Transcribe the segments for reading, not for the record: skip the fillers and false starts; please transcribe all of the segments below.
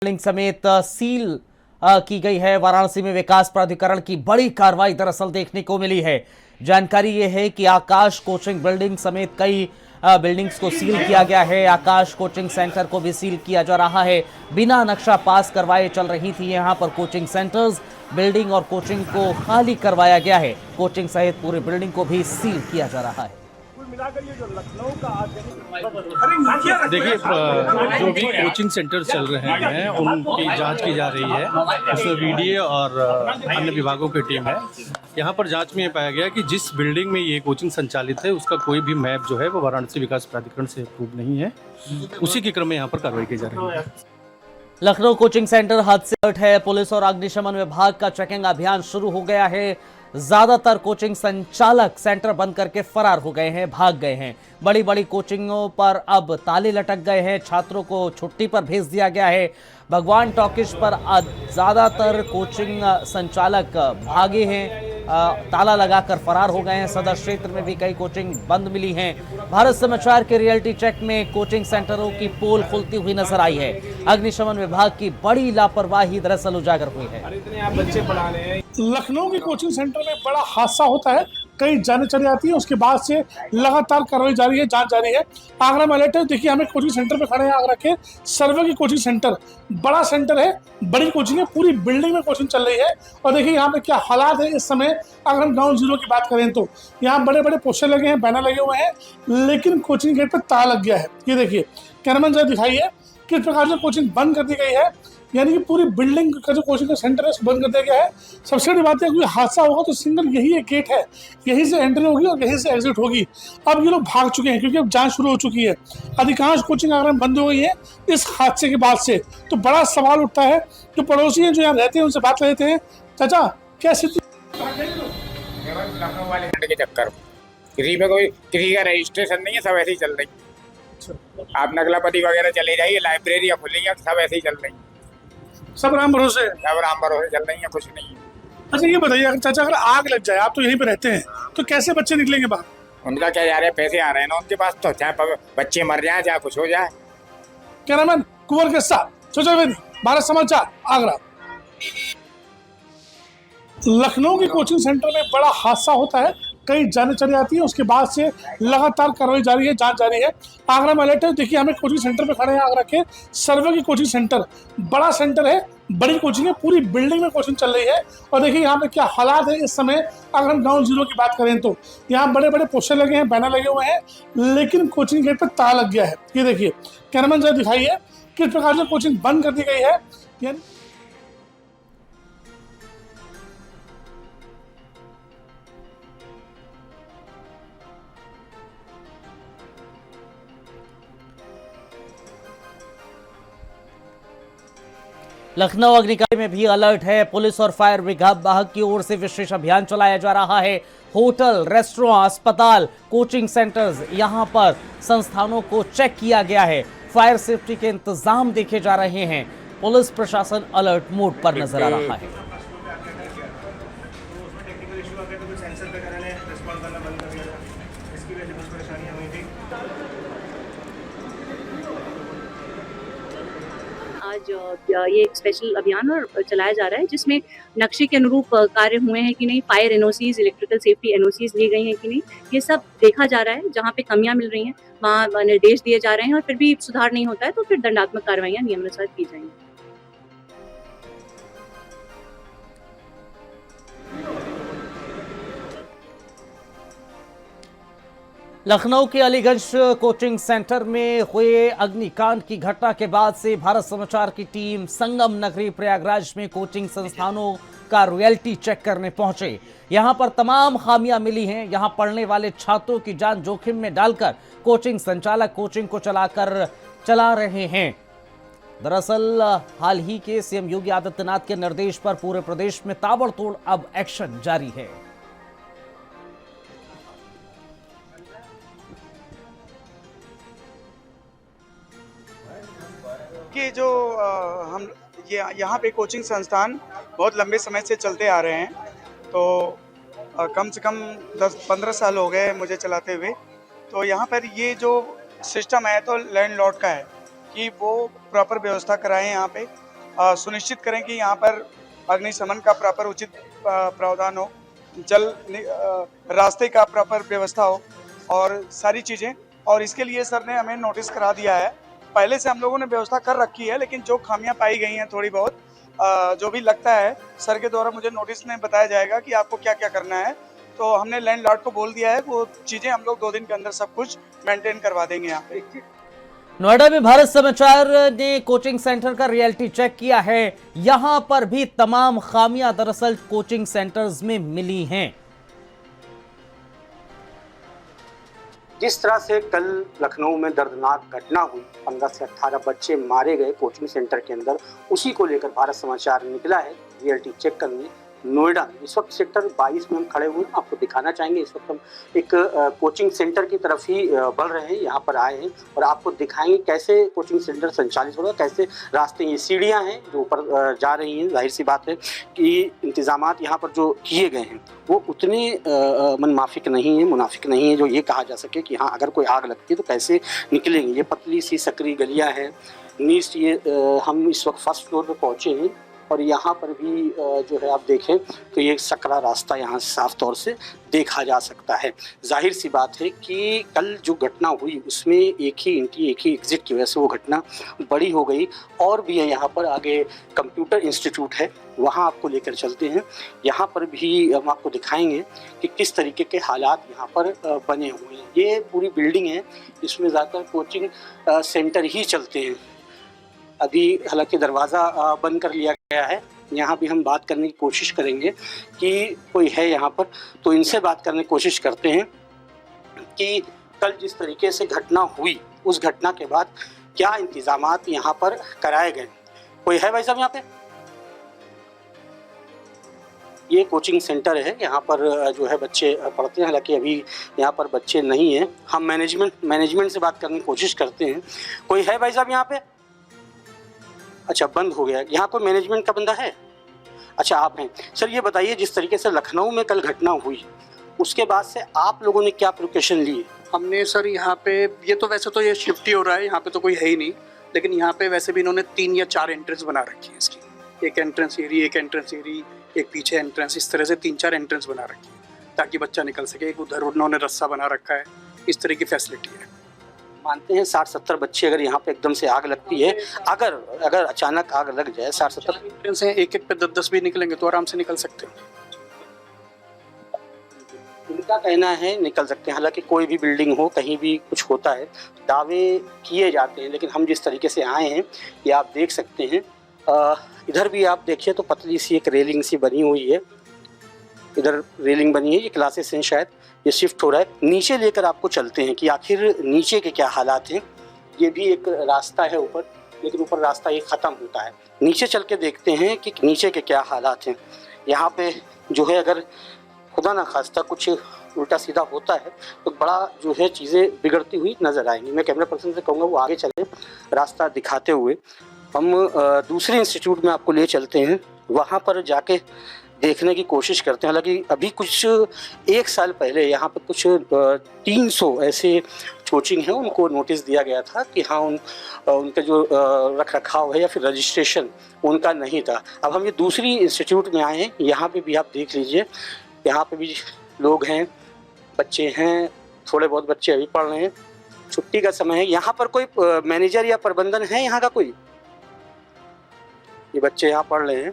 Building समेत seal की गई है। वाराणसी में विकास प्राधिकरण की बड़ी कार्रवाई दरअसल देखने को मिली है। जानकारी यह है कि आकाश कोचिंग बिल्डिंग समेत कई बिल्डिंग्स को सील किया गया है। आकाश कोचिंग सेंटर को भी सील किया जा रहा है। बिना नक्शा पास करवाए चल रही थी यहां पर कोचिंग सेंटर्स। बिल्डिंग और कोचिंग को खाली करवाया गया है। कोचिंग सहित पूरी बिल्डिंग को भी सील किया जा रहा है। देखिए, जो भी कोचिंग सेंटर चल रहे हैं उनकी जांच की जा रही है। उसमें वीडीए और अन्य विभागों की टीम है। यहाँ पर जांच में ये पाया गया कि जिस बिल्डिंग में ये कोचिंग संचालित है उसका कोई भी मैप जो है वो वाराणसी विकास प्राधिकरण से अप्रूव नहीं है। उसी के क्रम में यहाँ पर कार्रवाई की जा रही है। लखनऊ कोचिंग सेंटर हादसे अलर्ट है। पुलिस और अग्निशमन विभाग का चेकिंग अभियान शुरू हो गया है। ज्यादातर कोचिंग संचालक सेंटर बंद करके फरार हो गए हैं, भाग गए हैं। बड़ी बड़ी कोचिंगों पर अब ताले लटक गए हैं। छात्रों को छुट्टी पर भेज दिया गया है। भगवान टॉकीज पर ज्यादातर कोचिंग संचालक भागे हैं, ताला लगाकर फरार हो गए हैं। सदर क्षेत्र में भी कई कोचिंग बंद मिली हैं। भारत समाचार के रियलिटी चेक में कोचिंग सेंटरों की पोल खुलती हुई नजर आई है। अग्निशमन विभाग की बड़ी लापरवाही दरअसल उजागर हुई है। लखनऊ के कोचिंग सेंटर में बड़ा हादसा होता है, कई जाने चली जाती है, उसके बाद से लगातार कार्रवाई जारी है, जांच जारी है। आगरा में अलर्ट है। देखिए, हमें कोचिंग सेंटर पे खड़े हैं आगरा के सर्वे की कोचिंग सेंटर। बड़ा सेंटर है, बड़ी कोचिंग है, पूरी बिल्डिंग में कोचिंग चल रही है। और देखिए यहाँ पे क्या हालात है इस समय। अगर हम ग्राउंड जीरो की बात करें तो यहाँ बड़े बड़े पोस्टर लगे हैं, बैनर लगे हुए हैं, लेकिन कोचिंग गेट पर ताला लग गया है। ये देखिए, कैमरामैन जरा दिखाइए किस प्रकार से कोचिंग बंद कर दी गई है। यानी कि पूरी बिल्डिंग का जो कोचिंग का सेंटर है बंद कर दिया गया है। सबसे बड़ी बात है, कोई हादसा होगा तो सिंगल यही एक गेट है, यहीं से एंट्री होगी और यहीं से एग्जिट होगी। अब ये लोग भाग चुके हैं क्योंकि अब जांच शुरू हो चुकी है। अधिकांश कोचिंग आगरा में बंद हो गई है इस हादसे के बाद से। तो बड़ा सवाल उठता है, जो पड़ोसी हैं जो यहाँ रहते हैं उनसे बात लेते हैं। चाचा, क्या स्थिति? लखनऊ वाले के चक्कर किसी में कोई किसी का रजिस्ट्रेशन नहीं है, सब ऐसे ही चल रही। आप नगलापति वगैरह चले जाइए, लाइब्रेरियाँ खुली हैं, सब ऐसे ही चल रही। सब राम भरोसे? सब राम भरोसे चल रही है, कुछ नहीं है। अच्छा, ये बताइए, अगर चाचा अगर आग लग जाए, आप तो यहीं पे रहते हैं, तो कैसे बच्चे निकलेंगे बाहर? उनका क्या जा रहे हैं, पैसे आ रहे हैं ना उनके पास, तो चाहे बच्चे मर जाए चाहे कुछ हो जाए। कैमरामैन कुंवर के साथ सुजय, भारत समाचार, आगरा। लखनऊ के कोचिंग सेंटर में बड़ा हादसा होता है, कई जाने चली जाती है, उसके बाद से लगातार कार्रवाई जारी है, जांच जारी है। आगरा में अलर्ट है। देखिए, हमें कोचिंग सेंटर पे खड़े हैं आगरा के सर्वे की कोचिंग सेंटर। बड़ा सेंटर है, बड़ी कोचिंग है, पूरी बिल्डिंग में कोचिंग चल रही है। और देखिए यहाँ पे क्या हालात है इस समय। अगर हम ग्राउंड जीरो की बात करें तो यहाँ बड़े बड़े पोस्टर लगे हैं, बैनर लगे हुए हैं, लेकिन कोचिंग गेट पर ताला लग गया है। ये देखिए, कैमरामैन जरा दिखाइए किस प्रकार से कोचिंग बंद कर दी गई है। यानी लखनऊ अग्निकांड में भी अलर्ट है। पुलिस और फायर विभाग की ओर से विशेष अभियान चलाया जा रहा है। होटल, रेस्टोरेंट, अस्पताल, कोचिंग सेंटर्स, यहां पर संस्थानों को चेक किया गया है। फायर सेफ्टी के इंतजाम देखे जा रहे हैं। पुलिस प्रशासन अलर्ट मोड पर नजर आ रहा है। आज ये एक स्पेशल अभियान और चलाया जा रहा है जिसमें नक्शे के अनुरूप कार्य हुए हैं कि नहीं, fire NOCs, electrical safety NOCs ली गई हैं कि नहीं, ये सब देखा जा रहा है। जहाँ पे कमियां मिल रही हैं वहाँ निर्देश दिए जा रहे हैं और फिर भी सुधार नहीं होता है तो फिर दंडात्मक कार्रवाइयां नियमानुसार की जाएंगी। लखनऊ के अलीगंज कोचिंग सेंटर में हुए अग्निकांड की घटना के बाद से भारत समाचार की टीम संगम नगरी प्रयागराज में कोचिंग संस्थानों का रियलिटी चेक करने पहुंचे। यहां पर तमाम खामियां मिली हैं। यहां पढ़ने वाले छात्रों की जान जोखिम में डालकर कोचिंग संचालक कोचिंग को चला रहे हैं। दरअसल हाल ही के सीएम योगी आदित्यनाथ के निर्देश पर पूरे प्रदेश में ताबड़तोड़ अब एक्शन जारी है। कि जो हम ये यहाँ पे कोचिंग संस्थान बहुत लंबे समय से चलते आ रहे हैं, तो कम से कम 10-15 साल हो गए मुझे चलाते हुए। तो यहाँ पर ये जो सिस्टम है तो लैंडलॉर्ड का है कि वो प्रॉपर व्यवस्था कराएं यहाँ पे सुनिश्चित करें कि यहाँ पर अग्निशमन का प्रॉपर उचित प्रावधान हो, रास्ते का प्रॉपर व्यवस्था हो और सारी चीज़ें। और इसके लिए सर ने हमें नोटिस करा दिया है। पहले से हम लोगों ने व्यवस्था कर रखी है, लेकिन जो खामियां पाई गई हैं थोड़ी बहुत, जो भी लगता है सर के द्वारा मुझे नोटिस में बताया जाएगा कि आपको क्या क्या करना है। तो हमने लैंडलॉर्ड को बोल दिया है, वो चीज़ें हम लोग 2 दिन के अंदर सब कुछ मेंटेन करवा देंगे यहाँ पे। नोएडा में भारत समाचार ने कोचिंग सेंटर का रियलिटी चेक किया है। यहां पर भी तमाम खामियां दरअसल कोचिंग सेंटर्स में मिली हैं। जिस तरह से कल लखनऊ में दर्दनाक घटना हुई, 15 से 18 बच्चे मारे गए कोचिंग सेंटर के अंदर, उसी को लेकर भारत समाचार निकला है रियलिटी चेक करने नोएडा में। इस वक्त सेक्टर 22 में हम खड़े हुए हैं, आपको दिखाना चाहेंगे। इस वक्त हम एक कोचिंग सेंटर की तरफ ही बढ़ रहे हैं, यहाँ पर आए हैं और आपको दिखाएंगे कैसे कोचिंग सेंटर संचालित हो रहा है, कैसे रास्ते, ये सीढ़ियाँ हैं जो ऊपर जा रही हैं। जाहिर सी बात है कि इंतजामात यहाँ पर जो किए गए हैं वो उतने मुनाफिक नहीं है जो ये कहा जा सके कि हाँ अगर कोई आग लगती है तो कैसे निकलेंगे। ये पतली सी सकरी गलियाँ हैं नीस्ट। ये हम इस वक्त फर्स्ट फ्लोर पर पहुँचे हैं और यहाँ पर भी जो है आप देखें तो ये सकरा रास्ता यहाँ साफ तौर से देखा जा सकता है। जाहिर सी बात है कि कल जो घटना हुई उसमें एक ही एग्जिट की वजह से वो घटना बड़ी हो गई। और भी है यहाँ पर आगे कंप्यूटर इंस्टीट्यूट है, वहाँ आपको लेकर चलते हैं। यहाँ पर भी हम आपको दिखाएंगे कि किस तरीके के हालात यहाँ पर बने हुए हैं। ये पूरी बिल्डिंग है, इसमें ज़्यादातर कोचिंग सेंटर ही चलते हैं। अभी हालांकि दरवाज़ा बंद कर लिया गया है। यहाँ भी हम बात करने की कोशिश करेंगे कि कोई है यहाँ पर, तो इनसे बात करने की कोशिश करते हैं कि कल जिस तरीके से घटना हुई उस घटना के बाद क्या इंतजामात यहाँ पर कराए गए। कोई है भाई साहब यहाँ पे? ये कोचिंग सेंटर है, यहाँ पर जो है बच्चे पढ़ते हैं। हालांकि अभी यहाँ पर बच्चे नहीं हैं। हम मैनेजमेंट से बात करने की कोशिश करते हैं। कोई है भाई साहब यहाँ पे? अच्छा, बंद हो गया। यहाँ कोई मैनेजमेंट का बंदा है? अच्छा, आप हैं। सर ये बताइए, जिस तरीके से लखनऊ में कल घटना हुई उसके बाद से आप लोगों ने क्या प्रिकॉशन लिए? हमने सर यहाँ पे, ये तो वैसे तो ये शिफ्ट ही हो रहा है, यहाँ पे तो कोई है ही नहीं, लेकिन यहाँ पे वैसे भी इन्होंने 3 या 4 एंट्रेंस बना रखी है इसकी। एक एंट्रेंस एरिया, एक एंट्रेंस एरिया, एक पीछे एंट्रेंस, इस तरह से 3-4 एंट्रेंस बना रखी है ताकि बच्चा निकल सके। एक उधर उन्होंने रस्सा बना रखा है, इस तरह की फैसिलिटी है। मानते हैं 60-70 बच्चे अगर यहाँ पे एकदम से आग लगती है, अगर अचानक आग लग जाए, 60-70 एंट्रेंस हैं, एक पे 10-10 भी निकलेंगे तो आराम से निकल सकते हैं। इनका कहना है निकल सकते हैं। हालांकि कोई भी बिल्डिंग हो, कहीं भी कुछ होता है, दावे किए जाते हैं, लेकिन हम जिस तरीके से आए हैं ये आप देख सकते हैं। इधर भी आप देखिए तो पतली सी एक रेलिंग सी बनी हुई है, इधर रेलिंग बनी है, ये क्लासेस हैं शायद, ये शिफ्ट हो रहा है। नीचे लेकर आपको चलते हैं कि आखिर नीचे के क्या हालात हैं। ये भी एक रास्ता है ऊपर, लेकिन ऊपर रास्ता ये ख़त्म होता है। नीचे चल के देखते हैं कि नीचे के क्या हालात हैं। यहाँ पे जो है अगर खुदा ना खास्ता कुछ उल्टा सीधा होता है तो बड़ा जो है चीज़ें बिगड़ती हुई नज़र आएंगी। मैं कैमरा पर्सन से कहूँगा वो आगे चले रास्ता दिखाते हुए। हम दूसरे इंस्टीट्यूट में आपको ले चलते हैं, वहाँ पर जाके देखने की कोशिश करते हैं। हालांकि अभी कुछ 1 साल पहले यहाँ पर कुछ 300 ऐसे कोचिंग हैं, उनको नोटिस दिया गया था कि हाँ उनका जो रख रखाव है या फिर रजिस्ट्रेशन उनका नहीं था। अब हम ये दूसरी इंस्टीट्यूट में आए हैं, यहाँ पे भी आप देख लीजिए, यहाँ पे भी लोग हैं, बच्चे हैं, थोड़े बहुत बच्चे अभी पढ़ रहे हैं, छुट्टी का समय है। यहाँ पर कोई मैनेजर या प्रबंधन है यहाँ का कोई? ये बच्चे यहाँ पढ़ रहे हैं,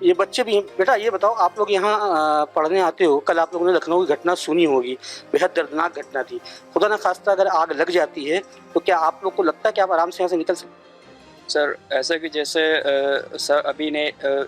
ये बच्चे भी हैं। बेटा ये बताओ, आप लोग यहाँ पढ़ने आते हो, कल आप लोगों ने लखनऊ की घटना सुनी होगी, बेहद दर्दनाक घटना थी। खुदा न खास्ता अगर आग लग जाती है तो क्या आप लोग को लगता है कि आप आराम से यहाँ से निकल सकते? सर ऐसा कि जैसे सर अभी ने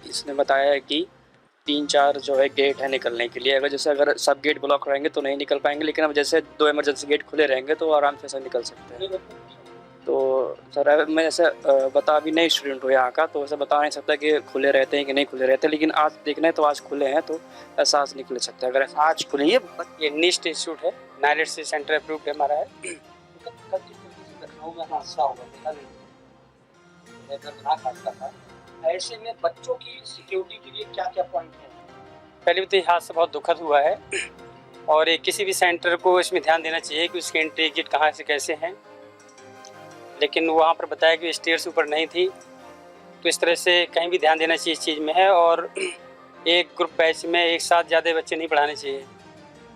इसने बताया है कि 3-4 जो है गेट है निकलने के लिए। अगर सब गेट ब्लॉक रहेंगे तो नहीं निकल पाएंगे, लेकिन अब जैसे 2 इमरजेंसी गेट खुले रहेंगे तो आराम से निकल सकते हैं। तो सर मैं ऐसे बता, अभी नई स्टूडेंट हूँ यहाँ का, तो ऐसे बता नहीं सकता कि खुले रहते हैं कि नहीं खुले रहते, लेकिन आज देखना है तो आज खुले हैं, तो ऐसा आज निकल सकता है। अगर आज खुले, ये निस्ट इंस्टीट्यूट है, नाइलेट से सेंटर अप्रूव्ड हमारा है। लखनऊ में हादसा हुआ, देखा नहीं, दर्दनाक हादसा था। ऐसे में बच्चों की सिक्योरिटी के लिए क्या क्या पॉइंट हैं? पहले तो ये हादसा बहुत दुखद हुआ है और ये किसी भी सेंटर को इसमें ध्यान देना चाहिए कि उसके एंट्री एग्जिट कहाँ से कैसे हैं। लेकिन वहाँ पर बताया कि स्टेयर्स ऊपर नहीं थी, तो इस तरह से कहीं भी ध्यान देना चाहिए इस चीज़ में है। और एक ग्रुप बैच में एक साथ ज़्यादा बच्चे नहीं पढ़ाने चाहिए।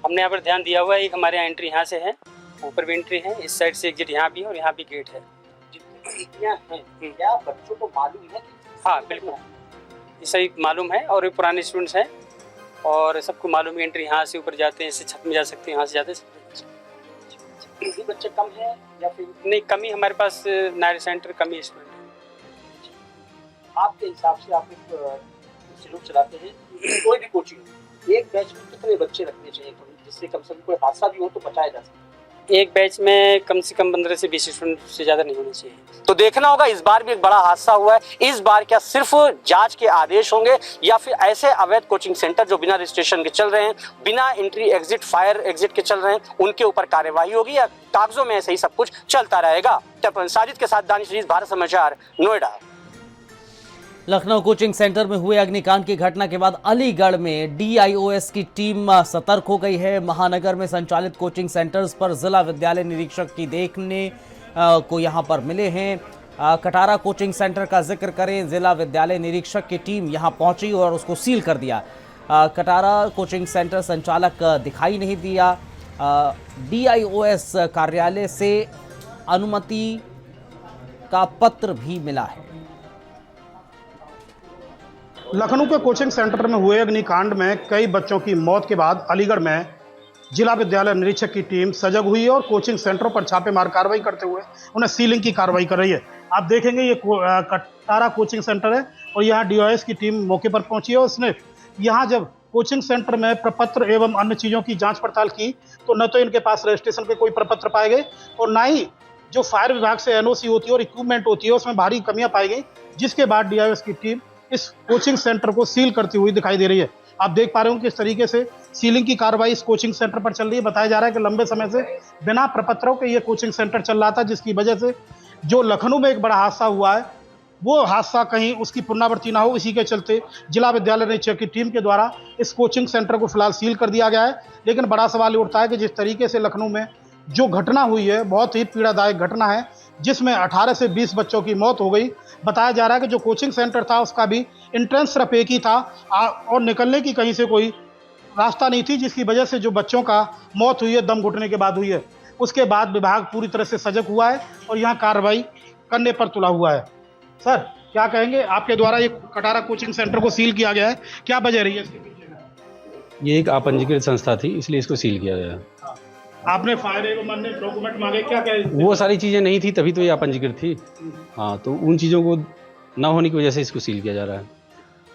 हमने यहाँ पर ध्यान दिया हुआ है। एक हमारे यहाँ एंट्री यहाँ से है, ऊपर भी एंट्री है, इस साइड से एग्जिट यहाँ भी और यहाँ भी गेट है। क्या बच्चों को मालूम है? हाँ बिल्कुल, ये सही मालूम है और ये पुराने स्टूडेंट्स हैं और सबको मालूम है एंट्री यहाँ से ऊपर जाते हैं, इससे छत में जा सकते हैं, यहाँ से जाते हैं। बच्चे कम है या फिर नहीं, कमी हमारे पास नायर सेंटर कमी स्टूडेंट है। आपके हिसाब से आप एक इंस्टीट्यूट चलाते हैं, कोई भी कोचिंग, एक बैच में कितने बच्चे रखने चाहिए जिससे कम से कम कोई हादसा भी हो तो बचाया जा सके? एक बैच में कम से कम 15 से 20 स्टूडेंट से ज़्यादा नहीं होने चाहिए। तो देखना होगा, इस बार भी एक बड़ा हादसा हुआ है। इस बार क्या सिर्फ जांच के आदेश होंगे या फिर ऐसे अवैध कोचिंग सेंटर जो बिना रजिस्ट्रेशन के चल रहे हैं, बिना एंट्री एग्जिट फायर एग्जिट के चल रहे हैं, उनके ऊपर कार्यवाही होगी या कागजों में ऐसे ही सब कुछ चलता रहेगा? साजिद के साथ दानिश अजीज, भारत समाचार, नोएडा। लखनऊ कोचिंग सेंटर में हुए अग्निकांड की घटना के बाद अलीगढ़ में डीआईओएस की टीम सतर्क हो गई है। महानगर में संचालित कोचिंग सेंटर्स पर जिला विद्यालय निरीक्षक की देखने को यहां पर मिले हैं। कटारा कोचिंग सेंटर का जिक्र करें, जिला विद्यालय निरीक्षक की टीम यहां पहुंची और उसको सील कर दिया। कटारा कोचिंग सेंटर संचालक दिखाई नहीं दिया। डीआईओएस कार्यालय से अनुमति का पत्र भी मिला है। लखनऊ के कोचिंग सेंटर में हुए अग्निकांड में कई बच्चों की मौत के बाद अलीगढ़ में जिला विद्यालय निरीक्षक की टीम सजग हुई है और कोचिंग सेंटरों पर छापेमार कार्रवाई करते हुए उन्हें सीलिंग की कार्रवाई कर रही है। आप देखेंगे ये कटारा कोचिंग सेंटर है और यहाँ डीआईओएस की टीम मौके पर पहुंची है और उसने यहाँ जब कोचिंग सेंटर में प्रपत्र एवं अन्य चीज़ों की जाँच पड़ताल की तो न तो इनके पास रजिस्ट्रेशन के कोई प्रपत्र पाए गए और न ही जो फायर विभाग से एनओसी होती है और इक्विपमेंट होती है उसमें भारी कमियाँ पाई गई, जिसके बाद डीआईओएस की टीम इस कोचिंग सेंटर को सील करती हुई दिखाई दे रही है। आप देख पा रहे हो किस तरीके से सीलिंग की कार्रवाई इस कोचिंग सेंटर पर चल रही है। बताया जा रहा है कि लंबे समय से बिना प्रपत्रों के ये कोचिंग सेंटर चल रहा था, जिसकी वजह से जो लखनऊ में एक बड़ा हादसा हुआ है वो हादसा कहीं उसकी पुनरावृत्ति ना हो, इसी के चलते जिला विद्यालय निरीक्षक की टीम के द्वारा इस कोचिंग सेंटर को फिलहाल सील कर दिया गया है। लेकिन बड़ा सवाल उठता है कि जिस तरीके से लखनऊ में जो घटना हुई है बहुत ही पीड़ादायक घटना है, जिसमें 18 से 20 बच्चों की मौत हो गई। बताया जा रहा है कि जो कोचिंग सेंटर था उसका भी एंट्रेंस सिर्फ एक ही था और निकलने की कहीं से कोई रास्ता नहीं थी, जिसकी वजह से जो बच्चों का मौत हुई है दम घुटने के बाद हुई है। उसके बाद विभाग पूरी तरह से सजग हुआ है और यहाँ कार्रवाई करने पर तुला हुआ है। सर क्या कहेंगे, आपके द्वारा ये कटारा कोचिंग सेंटर को सील किया गया है, क्या वजह रही है इसके पीछे? ये एक अपंजीकृत संस्था थी, इसलिए इसको सील किया गया है। आपने फायर एवं अन्य डॉक्यूमेंट मांगे, क्या वो सारी चीज़ें नहीं थी तभी तो ये अपंजीकृत थी। हाँ, तो उन चीज़ों को ना होने की वजह से इसको सील किया जा रहा है।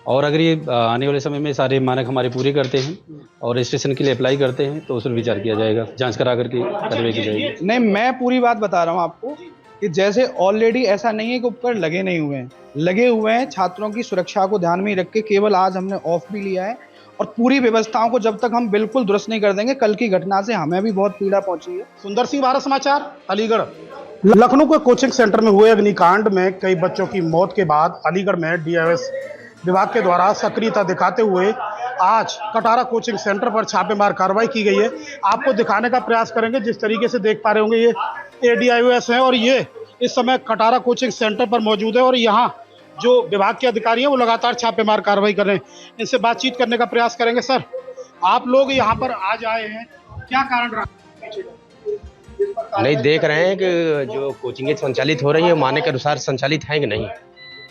और अगर ये आने वाले समय में सारे मानक हमारे पूरे करते हैं और रजिस्ट्रेशन के लिए अप्लाई करते हैं तो उस पर विचार किया जाएगा, जांच करा करके कार्रवाई की जाएगी। नहीं, मैं पूरी बात बता रहा हूँ आपको कि जैसे ऑलरेडी ऐसा नहीं है कि उपकरण लगे नहीं हुए हैं, लगे हुए हैं। छात्रों की सुरक्षा को ध्यान में रख के केवल आज हमने ऑफ भी लिया है और पूरी व्यवस्थाओं को जब तक हम बिल्कुल दुरुस्त नहीं कर देंगे, कल की घटना से हमें भी बहुत पीड़ा पहुंची है। सुंदर सिंह, भारत समाचार, अलीगढ़। लखनऊ के कोचिंग सेंटर में हुए अग्निकांड में कई बच्चों की मौत के बाद अलीगढ़ में डीआईओएस विभाग के द्वारा सक्रियता दिखाते हुए आज कटारा कोचिंग सेंटर पर छापेमार कार्रवाई की गई है। आपको दिखाने का प्रयास करेंगे। जिस तरीके से देख पा रहे होंगे ये डीआईओएस है और ये इस समय कटारा कोचिंग सेंटर पर मौजूद है और यहाँ जो विभाग के अधिकारी हैं वो लगातार छापेमार कार्रवाई कर रहे हैं। इनसे बातचीत करने का प्रयास करेंगे। सर, आप लोग यहाँ पर आज आए हैं, क्या कारण रहा? नहीं, देख रहे हैं कि जो कोचिंगें संचालित हो रही है मानक के अनुसार संचालित है कि नहीं,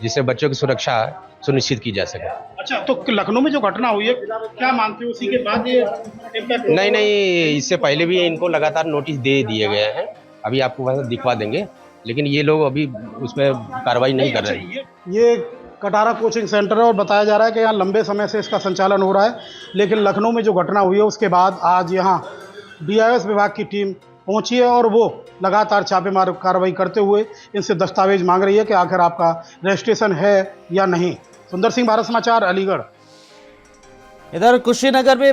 जिससे बच्चों की सुरक्षा सुनिश्चित की जा सके। अच्छा, तो लखनऊ में जो घटना हुई है क्या मानते हो उसी के बाद ये इम्पैक्ट? नहीं, इससे पहले भी इनको लगातार नोटिस दे दिए गए हैं, अभी आपको वैसे दिखवा देंगे, लेकिन ये लोग अभी उसमें कार्रवाई नहीं कर रहे हैं। ये कटारा कोचिंग सेंटर है और बताया जा रहा है कि यहाँ लंबे समय से इसका संचालन हो रहा है, लेकिन लखनऊ में जो घटना हुई है उसके बाद आज यहाँ डीआईओएस विभाग की टीम पहुंची है और वो लगातार छापेमार कार्रवाई करते हुए इनसे दस्तावेज मांग रही है कि आखिर आपका रजिस्ट्रेशन है या नहीं। सुंदर सिंह, भारत समाचार, अलीगढ़। इधर कुशीनगर में